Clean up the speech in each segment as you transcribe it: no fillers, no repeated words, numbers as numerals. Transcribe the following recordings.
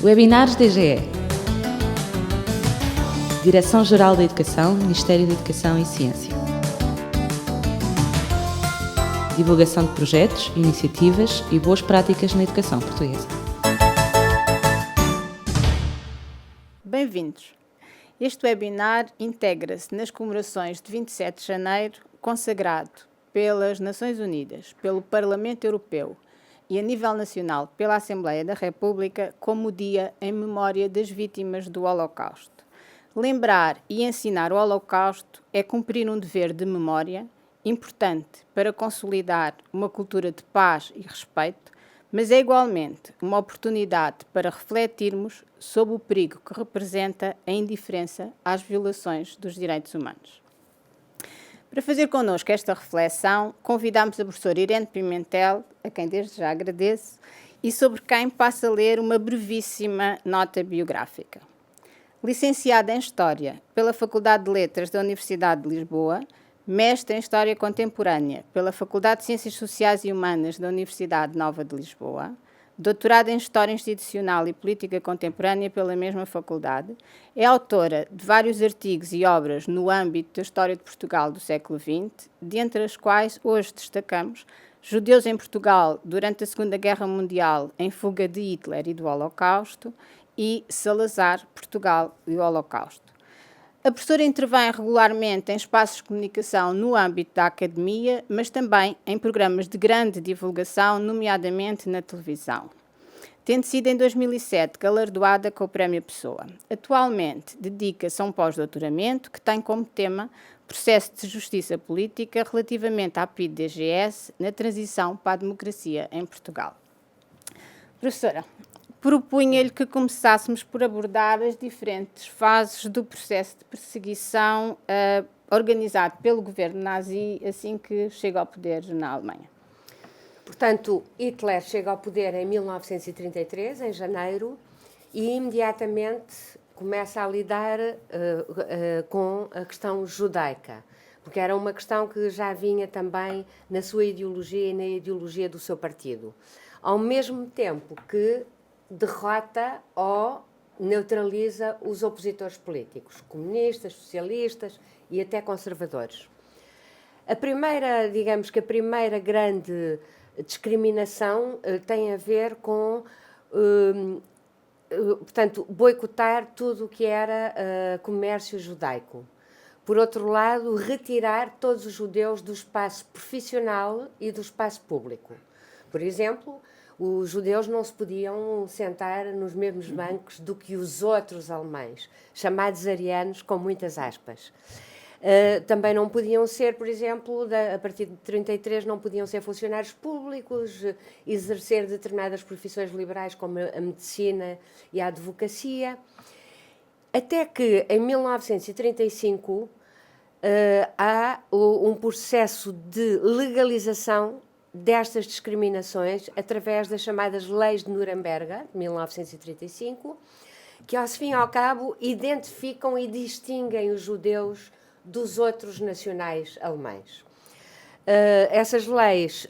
Webinars DGE. Direção-Geral da Educação, Ministério da Educação e Ciência. Divulgação de projetos, iniciativas e boas práticas na educação portuguesa. Bem-vindos. Este webinar integra-se nas comemorações de 27 de janeiro, consagrado pelas Nações Unidas, pelo Parlamento Europeu e, a nível nacional, pela Assembleia da República, como o Dia em Memória das Vítimas do Holocausto. Lembrar e ensinar o Holocausto é cumprir um dever de memória, importante para consolidar uma cultura de paz e respeito, mas é igualmente uma oportunidade para refletirmos sobre o perigo que representa a indiferença às violações dos direitos humanos. Para fazer connosco esta reflexão, convidamos a professora Irene Pimentel, a quem desde já agradeço, e sobre quem passo a ler uma brevíssima nota biográfica. Licenciada em História pela Faculdade de Letras da Universidade de Lisboa, mestre em História Contemporânea pela Faculdade de Ciências Sociais e Humanas da Universidade Nova de Lisboa, doutorada em História Institucional e Política Contemporânea pela mesma faculdade, é autora de vários artigos e obras no âmbito da História de Portugal do século XX, dentre as quais hoje destacamos Judeus em Portugal durante a Segunda Guerra Mundial em fuga de Hitler e do Holocausto e Salazar, Portugal e o Holocausto. A professora intervém regularmente em espaços de comunicação no âmbito da academia, mas também em programas de grande divulgação, nomeadamente na televisão, tendo sido em 2007 galardoada com o Prémio Pessoa. Atualmente dedica-se a um pós-doutoramento que tem como tema Processo de Justiça Política relativamente à PIDE-DGS na transição para a democracia em Portugal. Professora, propunha-lhe que começássemos por abordar as diferentes fases do processo de perseguição organizado pelo governo nazi assim que chega ao poder na Alemanha. Portanto, Hitler chega ao poder em 1933, em janeiro, e imediatamente começa a lidar com a questão judaica, porque era uma questão que já vinha também na sua ideologia e na ideologia do seu partido. Ao mesmo tempo que derrota ou neutraliza os opositores políticos, comunistas, socialistas e até conservadores. A primeira grande discriminação tem a ver com, portanto, boicotar tudo o que era comércio judaico. Por outro lado, retirar todos os judeus do espaço profissional e do espaço público. Por exemplo, os judeus não se podiam sentar nos mesmos bancos do que os outros alemães, chamados arianos, com muitas aspas. Também não podiam ser, por exemplo, a partir de 1933, não podiam ser funcionários públicos, exercer determinadas profissões liberais como a medicina e a advocacia. Até que, em 1935, há um processo de legalização destas discriminações através das chamadas leis de Nuremberg, de 1935, que, ao fim e ao cabo, identificam e distinguem os judeus dos outros nacionais alemães. Essas leis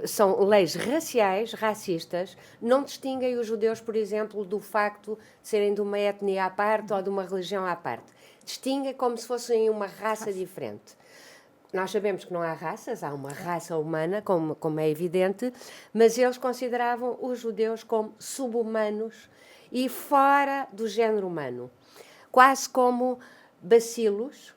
são leis raciais, racistas, não distinguem os judeus, por exemplo, do facto de serem de uma etnia à parte ou de uma religião à parte. Distinguem como se fossem uma raça diferente. Nós sabemos que não há raças, há uma raça humana, como é evidente, mas eles consideravam os judeus como sub-humanos e fora do género humano, quase como bacilos,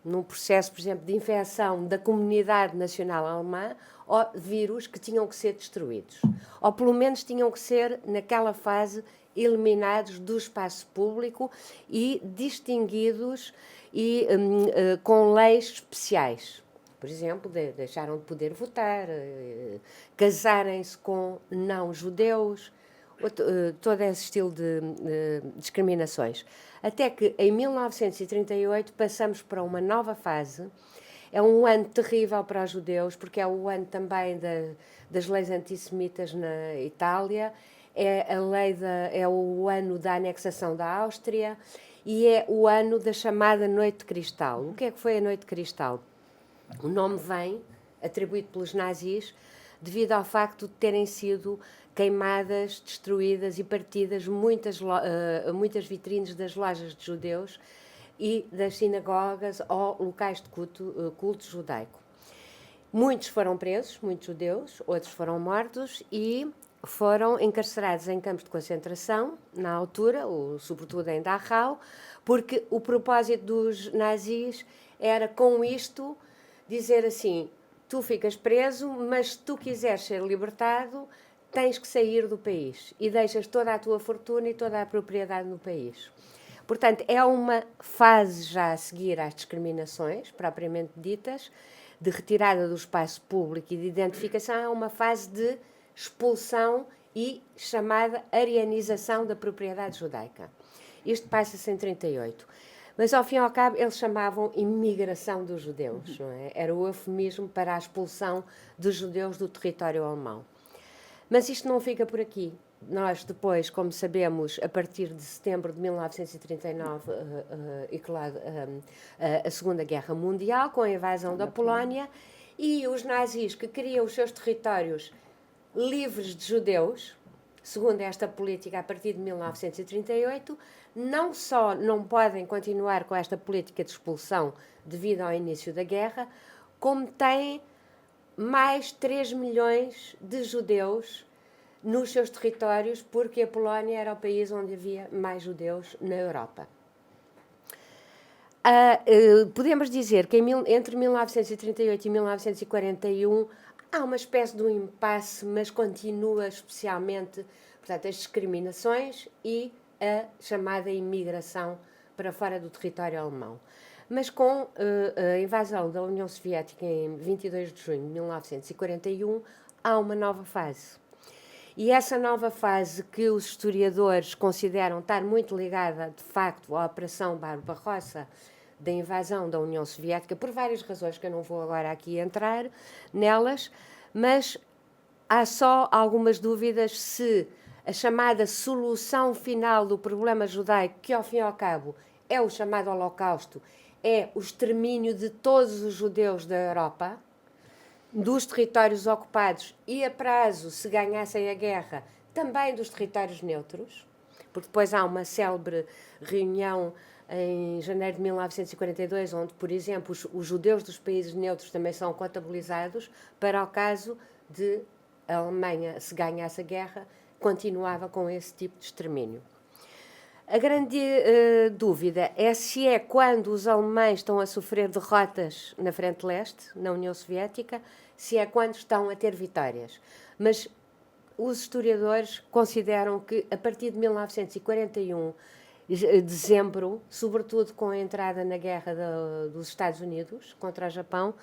num processo, por exemplo, de infecção da comunidade nacional alemã, ou vírus que tinham que ser destruídos, ou pelo menos tinham que ser, naquela fase, eliminados do espaço público e distinguidos e com leis especiais. Por exemplo, deixaram de poder votar, casarem-se com não-judeus, todo esse estilo de discriminações. Até que, em 1938, passamos para uma nova fase. É um ano terrível para os judeus, porque é o ano também das leis antissemitas na Itália, é o ano da anexação da Áustria e é o ano da chamada Noite de Cristal. O que é que foi a Noite de Cristal? O nome vem, atribuído pelos nazis, devido ao facto de terem sido queimadas, destruídas e partidas muitas vitrines das lojas de judeus e das sinagogas ou locais de culto judaico. Muitos foram presos, muitos judeus, outros foram mortos e foram encarcerados em campos de concentração, na altura, sobretudo em Dachau, porque o propósito dos nazis era, com isto, dizer assim: tu ficas preso, mas se tu quiseres ser libertado, tens que sair do país e deixas toda a tua fortuna e toda a propriedade no país. Portanto, é uma fase já a seguir às discriminações, propriamente ditas, de retirada do espaço público e de identificação, é uma fase de expulsão e chamada arianização da propriedade judaica. Isto passa-se em 1938. Mas, ao fim e ao cabo, eles chamavam imigração dos judeus. Não é? Era o eufemismo para a expulsão dos judeus do território alemão. Mas isto não fica por aqui. Nós depois, como sabemos, a partir de setembro de 1939, eclode a Segunda Guerra Mundial, com a invasão da Polónia, e os nazis, que queriam os seus territórios livres de judeus, segundo esta política a partir de 1938, não só não podem continuar com esta política de expulsão devido ao início da guerra, como têm mais 3 milhões de judeus nos seus territórios, porque a Polónia era o país onde havia mais judeus na Europa. Podemos dizer que entre 1938 e 1941 há uma espécie de um impasse, mas continua especialmente, portanto, as discriminações e a chamada imigração para fora do território alemão. Mas com a invasão da União Soviética em 22 de junho de 1941, há uma nova fase. E essa nova fase, que os historiadores consideram estar muito ligada, de facto, à Operação Barbarossa, da invasão da União Soviética, por várias razões que eu não vou agora aqui entrar nelas, mas há só algumas dúvidas se a chamada solução final do problema judaico, que ao fim e ao cabo é o chamado Holocausto, é o extermínio de todos os judeus da Europa, dos territórios ocupados e, a prazo, se ganhassem a guerra, também dos territórios neutros, porque depois há uma célebre reunião em janeiro de 1942, onde, por exemplo, os judeus dos países neutros também são contabilizados para o caso de a Alemanha, se ganhasse a guerra, continuava com esse tipo de extermínio. A grande dúvida é se é quando os alemães estão a sofrer derrotas na frente leste, na União Soviética, se é quando estão a ter vitórias. Mas os historiadores consideram que a partir de 1941, dezembro, sobretudo com a entrada na guerra dos Estados Unidos contra o Japão,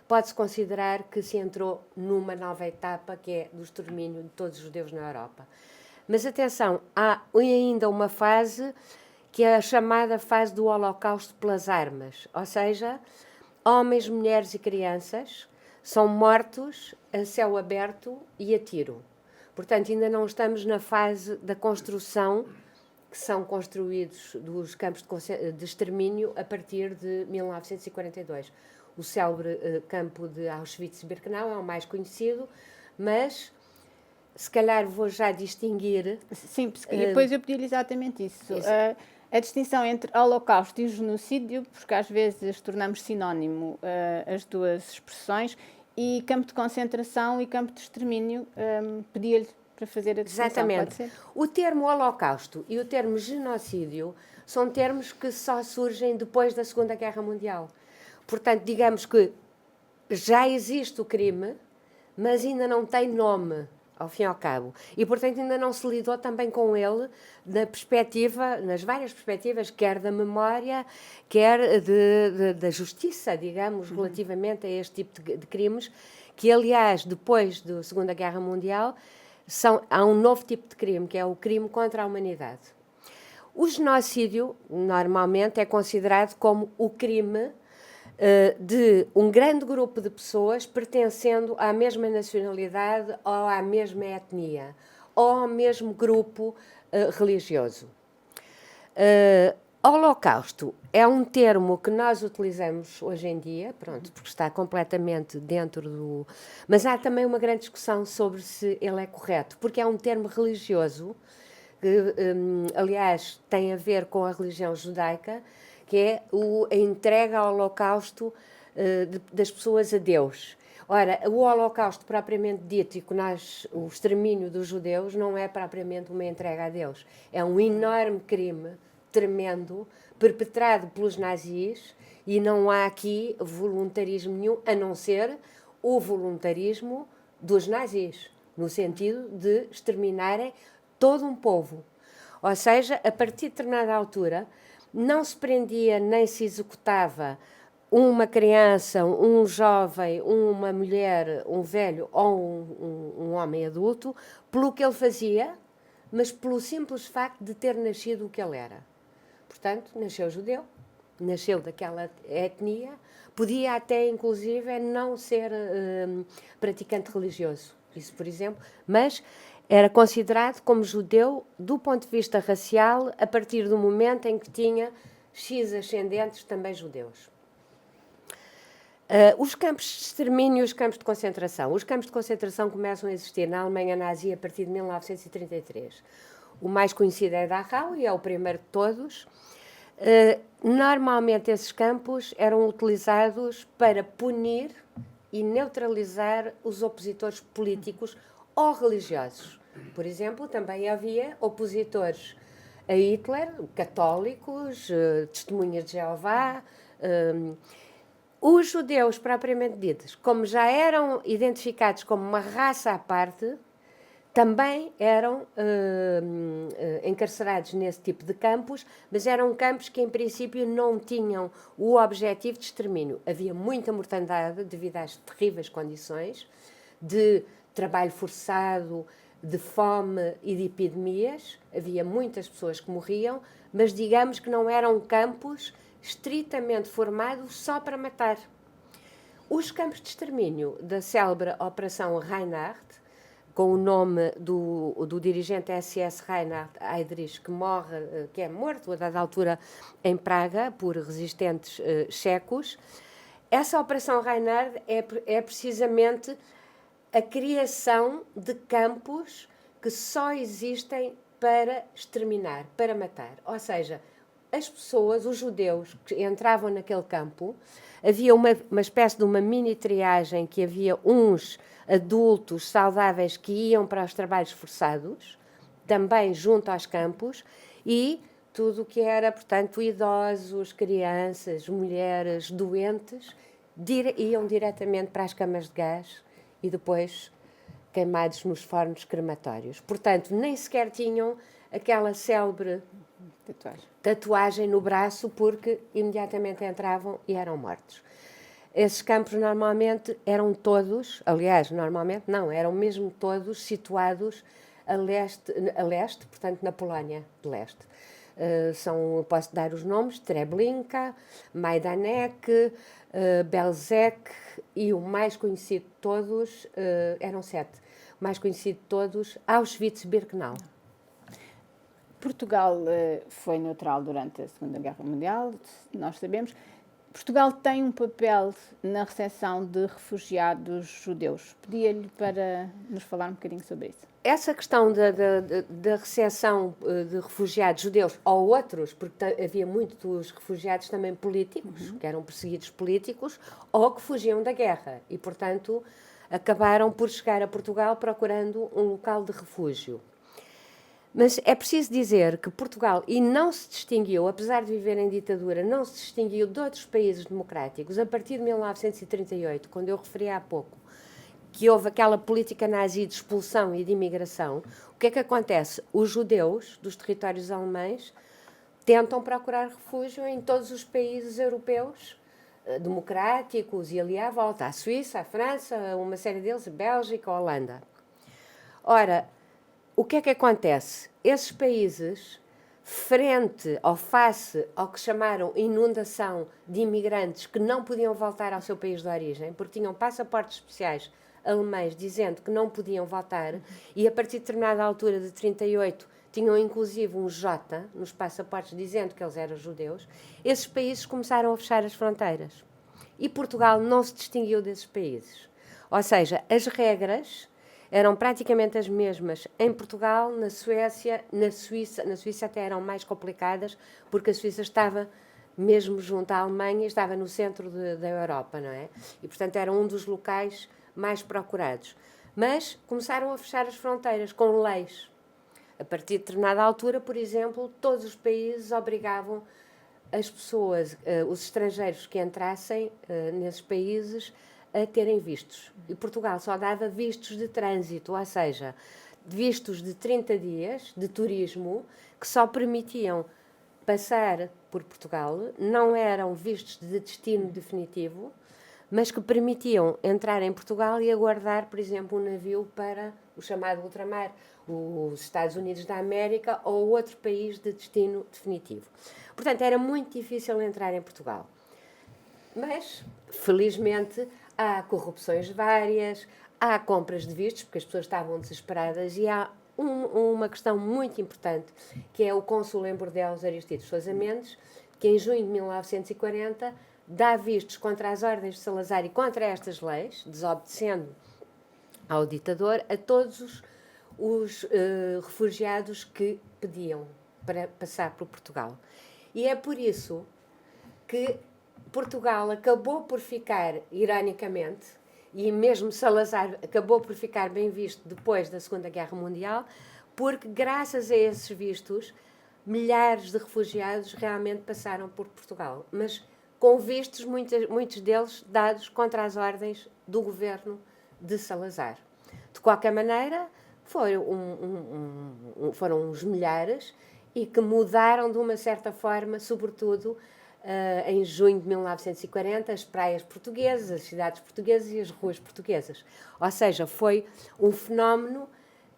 pode-se considerar que se entrou numa nova etapa, que é do extermínio de todos os judeus na Europa. Mas atenção, há ainda uma fase que é a chamada fase do Holocausto pelas armas, ou seja, homens, mulheres e crianças são mortos a céu aberto e a tiro. Portanto, ainda não estamos na fase da construção, que são construídos dos campos de extermínio a partir de 1942. O célebre campo de Auschwitz-Birkenau é o mais conhecido, mas se calhar vou já distinguir. Sim, depois eu pedi-lhe exatamente isso. A distinção entre holocausto e genocídio, porque às vezes tornamos sinónimo as duas expressões, e campo de concentração e campo de extermínio, pedi-lhe para fazer a distinção. Exatamente. O termo holocausto e o termo genocídio são termos que só surgem depois da Segunda Guerra Mundial. Portanto, digamos que já existe o crime, mas ainda não tem nome, ao fim e ao cabo. E, portanto, ainda não se lidou também com ele nas várias perspectivas, quer da memória, quer da justiça, digamos, relativamente a este tipo de crimes, que, aliás, depois da Segunda Guerra Mundial, há um novo tipo de crime, que é o crime contra a humanidade. O genocídio, normalmente, é considerado como o crime de um grande grupo de pessoas pertencendo à mesma nacionalidade ou à mesma etnia ou ao mesmo grupo religioso. Holocausto é um termo que nós utilizamos hoje em dia, pronto, porque está completamente dentro do... Mas há também uma grande discussão sobre se ele é correto, porque é um termo religioso, que, aliás, tem a ver com a religião judaica, que é a entrega ao holocausto das pessoas a Deus. Ora, o Holocausto propriamente dito, e o extermínio dos judeus, não é propriamente uma entrega a Deus. É um enorme crime, tremendo, perpetrado pelos nazis, e não há aqui voluntarismo nenhum, a não ser o voluntarismo dos nazis, no sentido de exterminarem todo um povo. Ou seja, a partir de determinada altura, não se prendia nem se executava uma criança, um jovem, uma mulher, um velho ou um homem adulto, pelo que ele fazia, mas pelo simples facto de ter nascido o que ele era. Portanto, nasceu judeu, nasceu daquela etnia, podia até, inclusive, não ser praticante religioso, isso, por exemplo, mas era considerado como judeu do ponto de vista racial a partir do momento em que tinha X ascendentes também judeus. Os campos de extermínio e os campos de concentração. Os campos de concentração começam a existir na Alemanha nazi a partir de 1933. O mais conhecido é Dachau e é o primeiro de todos. Normalmente esses campos eram utilizados para punir e neutralizar os opositores políticos ou religiosos. Por exemplo, também havia opositores a Hitler, católicos, testemunhas de Jeová. Os judeus, propriamente ditos, como já eram identificados como uma raça à parte, também eram encarcerados nesse tipo de campos, mas eram campos que, em princípio, não tinham o objetivo de extermínio. Havia muita mortandade devido às terríveis condições de trabalho forçado, de fome e de epidemias. Havia muitas pessoas que morriam, mas digamos que não eram campos estritamente formados só para matar. Os campos de extermínio da célebre Operação Reinhard, com o nome do dirigente SS Reinhard Heydrich, que é morto a dada altura em Praga por resistentes checos. Essa Operação Reinhard é precisamente a criação de campos que só existem para exterminar, para matar. Ou seja, as pessoas, os judeus que entravam naquele campo, havia uma espécie de uma mini triagem, que havia uns adultos saudáveis que iam para os trabalhos forçados, também junto aos campos, e tudo o que era, portanto, idosos, crianças, mulheres, doentes, iam diretamente para as camas de gás e depois queimados nos fornos crematórios. Portanto, nem sequer tinham aquela célebre tatuagem no braço, porque imediatamente entravam e eram mortos. Esses campos normalmente eram todos, aliás, normalmente não, eram mesmo todos situados a leste, portanto, na Polónia de leste. Posso dar os nomes: Treblinka, Majdanek, Belzec e o mais conhecido de todos, eram 7, o mais conhecido de todos, Auschwitz-Birkenau. Portugal foi neutral durante a Segunda Guerra Mundial, nós sabemos. Portugal tem um papel na recepção de refugiados judeus. Pedia-lhe para nos falar um bocadinho sobre isso. Essa questão da recepção de refugiados judeus ou outros, porque havia muitos refugiados também políticos, que eram perseguidos políticos, ou que fugiam da guerra e, portanto, acabaram por chegar a Portugal procurando um local de refúgio. Mas é preciso dizer que Portugal, e não se distinguiu, apesar de viver em ditadura, não se distinguiu de outros países democráticos a partir de 1938, quando eu referi há pouco que houve aquela política nazi de expulsão e de imigração. O que é que acontece? Os judeus dos territórios alemães tentam procurar refúgio em todos os países europeus democráticos e ali à volta, a Suíça, a França, uma série deles, a Bélgica, a Holanda. Ora, o que é que acontece? Esses países, face ao que chamaram inundação de imigrantes que não podiam voltar ao seu país de origem, porque tinham passaportes especiais alemães dizendo que não podiam voltar, e a partir de determinada altura de 38 tinham inclusive um J nos passaportes dizendo que eles eram judeus, esses países começaram a fechar as fronteiras. E Portugal não se distinguiu desses países. Ou seja, as regras eram praticamente as mesmas em Portugal, na Suécia, na Suíça. Na Suíça até eram mais complicadas, porque a Suíça estava mesmo junto à Alemanha, estava no centro da Europa, não é? E, portanto, era um dos locais mais procurados. Mas começaram a fechar as fronteiras com leis. A partir de determinada altura, por exemplo, todos os países obrigavam as pessoas, os estrangeiros que entrassem nesses países, a terem vistos. E Portugal só dava vistos de trânsito, ou seja, vistos de 30 dias de turismo, que só permitiam passar por Portugal, não eram vistos de destino definitivo, mas que permitiam entrar em Portugal e aguardar, por exemplo, um navio para o chamado ultramar, os Estados Unidos da América ou outro país de destino definitivo. Portanto, era muito difícil entrar em Portugal. Mas, felizmente, há corrupções várias, há compras de vistos, porque as pessoas estavam desesperadas, e há uma questão muito importante, que é o cônsul em Bordeaux, Aristides Sousa Mendes, que em junho de 1940 dá vistos contra as ordens de Salazar e contra estas leis, desobedecendo ao ditador, a todos os refugiados que pediam para passar por Portugal. E é por isso que Portugal acabou por ficar, ironicamente, e mesmo Salazar acabou por ficar bem visto depois da Segunda Guerra Mundial, porque, graças a esses vistos, milhares de refugiados realmente passaram por Portugal. Mas com vistos, muitos deles dados contra as ordens do governo de Salazar. De qualquer maneira, foram uns milhares e que mudaram de uma certa forma, sobretudo em junho de 1940, as praias portuguesas, as cidades portuguesas e as ruas portuguesas. Ou seja, foi um fenómeno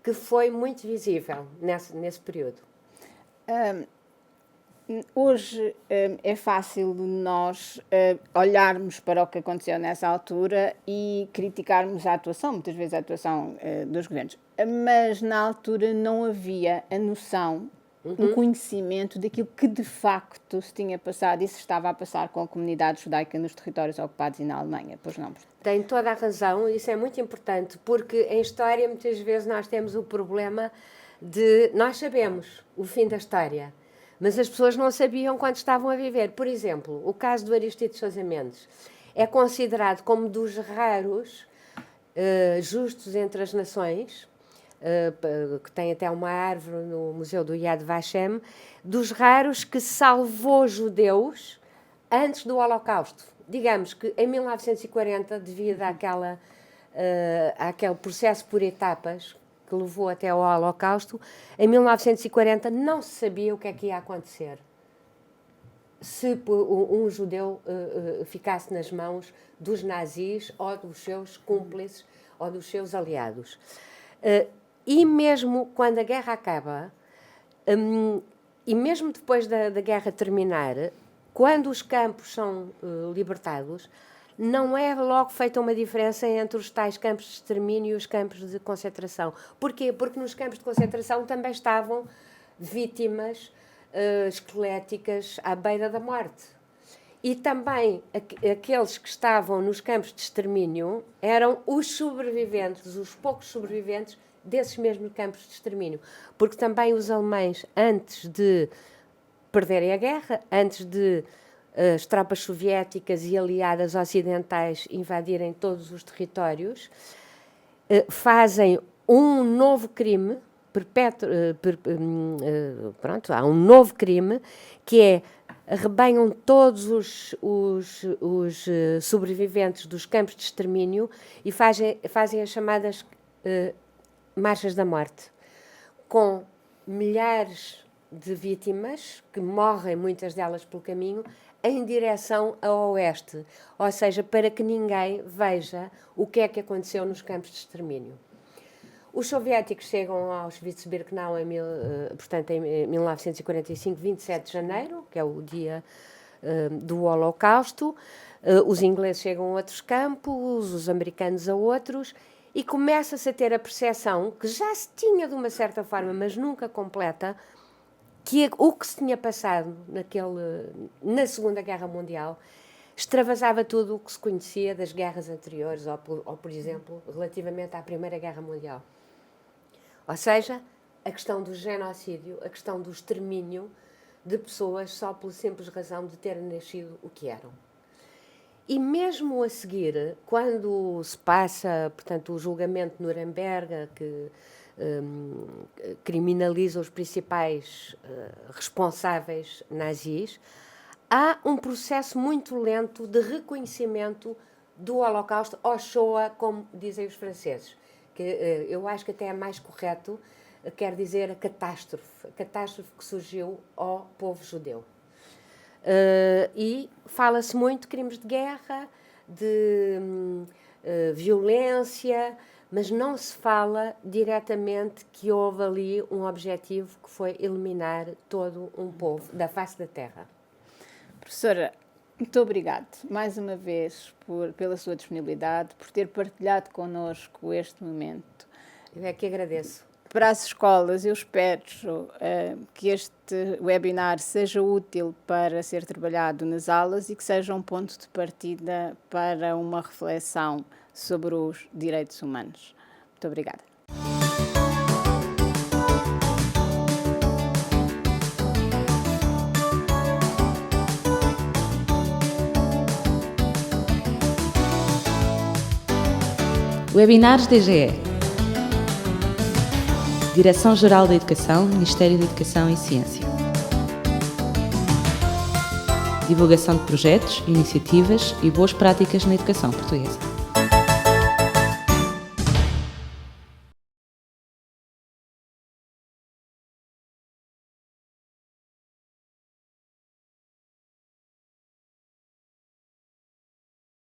que foi muito visível nesse período. Hoje é fácil nós olharmos para o que aconteceu nessa altura e criticarmos a atuação, muitas vezes a atuação dos governos. Mas na altura não havia a noção, um conhecimento daquilo que de facto se tinha passado e se estava a passar com a comunidade judaica nos territórios ocupados e na Alemanha. Pois não? Tem toda a razão, e isso é muito importante, porque em história muitas vezes nós temos o problema de nós sabemos o fim da história, mas as pessoas não sabiam quando estavam a viver. Por exemplo, o caso do Aristides Sousa Mendes é considerado como dos raros justos entre as nações, que tem até uma árvore no Museu do Yad Vashem, dos raros que salvou judeus antes do Holocausto. Digamos que em 1940, devido àquele processo por etapas que levou até ao Holocausto, em 1940 não se sabia o que é que ia acontecer se um judeu ficasse nas mãos dos nazis ou dos seus cúmplices ou dos seus aliados. E mesmo quando a guerra acaba, e mesmo depois da guerra terminar, quando os campos são libertados, não é logo feita uma diferença entre os tais campos de extermínio e os campos de concentração. Porquê? Porque nos campos de concentração também estavam vítimas esqueléticas à beira da morte. E também aqueles que estavam nos campos de extermínio eram os sobreviventes, os poucos sobreviventes desses mesmos campos de extermínio. Porque também os alemães, antes de perderem a guerra, antes de as tropas soviéticas e aliadas ocidentais invadirem todos os territórios, fazem um novo crime, há um novo crime, que é arrebanham todos os sobreviventes dos campos de extermínio e fazem as chamadas marchas da morte, com milhares de vítimas, que morrem muitas delas pelo caminho, em direção ao oeste, ou seja, para que ninguém veja o que é que aconteceu nos campos de extermínio. Os soviéticos chegam a Auschwitz-Birkenau em 1945, 27 de janeiro, que é o dia do Holocausto. Os ingleses chegam a outros campos, os americanos a outros, e começa-se a ter a percepção, que já se tinha de uma certa forma, mas nunca completa, que o que se tinha passado na Segunda Guerra Mundial extravasava tudo o que se conhecia das guerras anteriores, ou por exemplo, relativamente à Primeira Guerra Mundial. Ou seja, a questão do genocídio, a questão do extermínio de pessoas só pela simples razão de terem nascido o que eram. E mesmo a seguir, quando se passa, portanto, o julgamento de Nuremberg, que criminaliza os principais responsáveis nazis, há um processo muito lento de reconhecimento do Holocausto, ou Shoah, como dizem os franceses, que eu acho que até é mais correto, quer dizer a catástrofe que surgiu ao povo judeu. E fala-se muito de crimes de guerra, de violência, mas não se fala diretamente que houve ali um objetivo que foi eliminar todo um povo da face da terra. Professora, muito obrigado mais uma vez pela sua disponibilidade, por ter partilhado connosco este momento. Eu é que agradeço. Para as escolas, eu espero que este webinar seja útil para ser trabalhado nas aulas e que seja um ponto de partida para uma reflexão sobre os direitos humanos. Muito obrigada. Webinars DGE. Direção-Geral da Educação, Ministério da Educação e Ciência. Divulgação de projetos, iniciativas e boas práticas na educação portuguesa.